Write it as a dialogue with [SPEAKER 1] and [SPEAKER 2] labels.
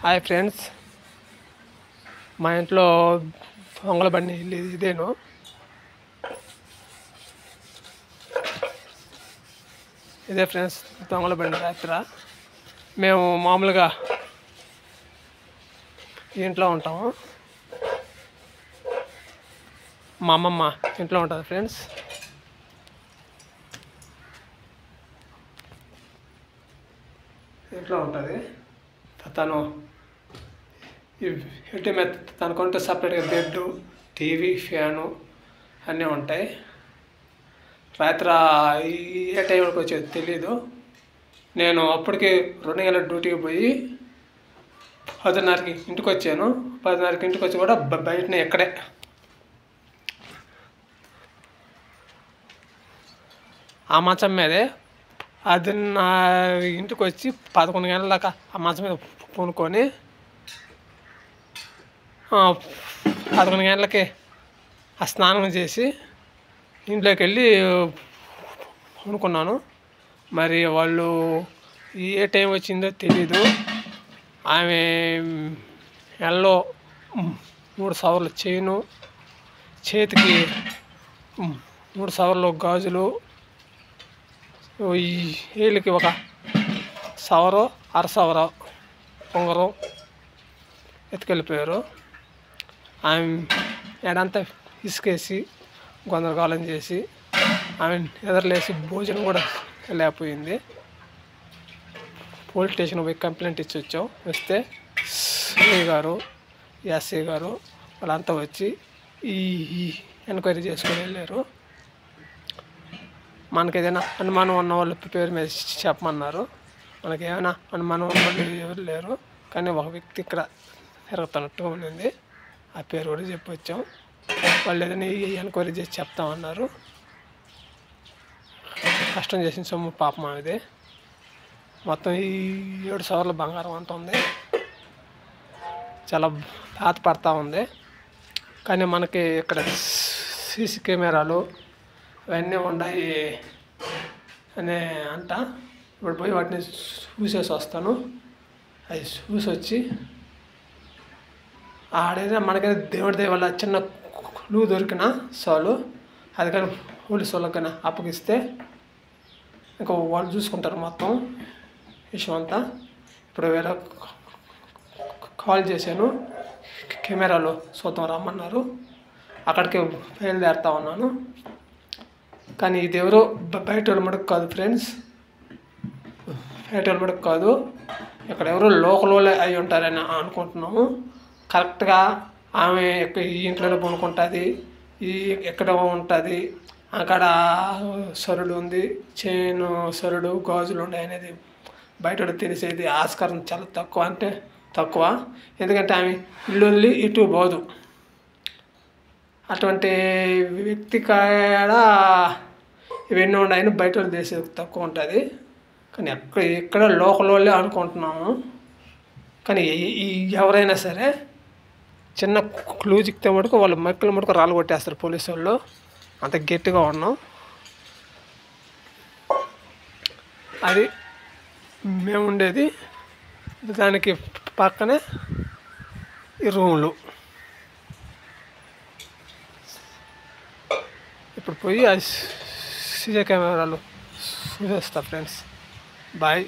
[SPEAKER 1] Hi friends, మా ఇంట్లో పొంగల్ బండి ఇదేను. ఇదే ఫ్రెండ్స్ పొంగల్ బండి యాత్ర. మేము మామూలుగా ఇంట్లో ఉంటాము. మా అమ్మమ్మ ఇంట్లో ఉంటుంది ఫ్రెండ్స్. ఇంట్లో ఉంటుంది. తను ఇంటి మీద తనకుంటే సపరేట్గా బెడ్, టీవీ, ఫ్యాను అన్నీ ఉంటాయి. రాత్రి ఏ టైంకి వచ్చేది తెలీదు. నేను అప్పటికి 2 గంటల డ్యూటీకి పోయి 10:30కి ఇంటికి వచ్చాను. 10:30కి ఇంటికి వచ్చి కూడా బయటనే ఇక్కడే ఆ మంచం మీదే. అది నా ఇంటికి వచ్చి 11 గంటల దాకా ఆ మంచం మీద పూనుకొని 11 గంటలకి ఆ స్నానం చేసి ఇంట్లోకి వెళ్ళి పూనుకున్నాను. మరి వాళ్ళు ఏ టైం వచ్చిందో తెలీదు. ఆమె ఎల్లో 3 సవర్లు చైను, చేతికి 3 సవర్లు గాజులు, ఈ ఏళ్ళకి 1 సవరు, 1/2 సవరు ఉంగరం ఎత్తుకెళ్ళిపోయారు. ఆమె ఎడంతా ఇసుకేసి గందరగోళం చేసి ఆమె ఎదరలేసి భోజనం కూడా లేకపోయింది. పోలీస్ స్టేషన్ పోయి కంప్లైంట్ ఇచ్చి వచ్చాం. వస్తే సిఐ గారు, ఎస్ఐ గారు వాళ్ళంతా వచ్చి ఈ ఎంక్వైరీ చేసుకొని వెళ్ళారు. మనకి ఏదైనా అనుమానం ఉన్న వాళ్ళ పేరు మీద చెప్పమన్నారు. మనకి ఏమైనా అనుమానం ఉన్న వాళ్ళు ఎవరు లేరు, కానీ ఒక వ్యక్తి ఇక్కడ తిరుగుతున్నట్టు ఉండింది. ఆ పేరు కూడా చెప్పి వచ్చాం. వాళ్ళు ఏదైనా ఎంక్వైరీ చేసి చెప్తామన్నారు. కష్టం చేసిన సొమ్ము పాపం ఇది. మొత్తం ఈ 7 సవర్ల బంగారం అంత ఉంది. చాలా బాధపడతా ఉంది. కానీ మనకి ఇక్కడ సీసీ కెమెరాలు అవన్నీ ఉన్నాయి అని అంట. ఇప్పుడు పోయి వాటిని చూసేసి వస్తాను. అవి చూసి వచ్చి ఆడైనా మనకైనా దేవుడి దయ వల్ల చిన్న క్లూ దొరికిన చాలు. అది కానీ పోలీసు వాళ్ళకైనా అప్పగిస్తే ఇంకా వాళ్ళు చూసుకుంటారు మొత్తం విషయం అంతా. ఇప్పుడు వేరే కాల్ చేశాను, కెమెరాలో చూద్దాం రమ్మన్నారు. అక్కడికి బయలుదేరుతా ఉన్నాను. కానీ ఇది ఎవరో బయట వాళ్ళ మటుకు కాదు ఫ్రెండ్స్, బయట వాళ్ళ మటుకు కాదు. ఇక్కడ ఎవరో లోకల్ వాళ్ళే అయి ఉంటారని అనుకుంటున్నాము. కరెక్ట్గా ఆమె ఈ ఇంట్లోనే కొనుక్కుంటుంది, ఎక్కడ ఉంటుంది, అక్కడ సరుడు ఉంది, చైన్ సరుడు గాజులు ఉన్నాయి అనేది బయట తెలిసేది ఆస్కారం చాలా తక్కువ, అంటే తక్కువ. ఎందుకంటే ఆమె ఇల్లు వదిలి ఇటు పోదు. అటువంటి వ్యక్తి కాడ ఇవన్నీ ఉన్నాయని బయట వాళ్ళు తెలిసేది తక్కువ ఉంటుంది. కానీ ఎక్కడ లోకల్ వాళ్ళే అనుకుంటున్నాము. కానీ ఎవరైనా సరే చిన్న క్లూ చిక్కితే మటుకు వాళ్ళు మక్కలు మటుకు రాళ్ళు కొట్టేస్తారు పోలీసు వాళ్ళు. అంత గట్టిగా ఉన్నాం. అది మేము ఉండేది. దానికి పక్కనే ఈ రూములు. ఇప్పుడు పోయి ఆ సీసీ కెమెరాలు చూసేస్తా ఫ్రెండ్స్. బాయ్.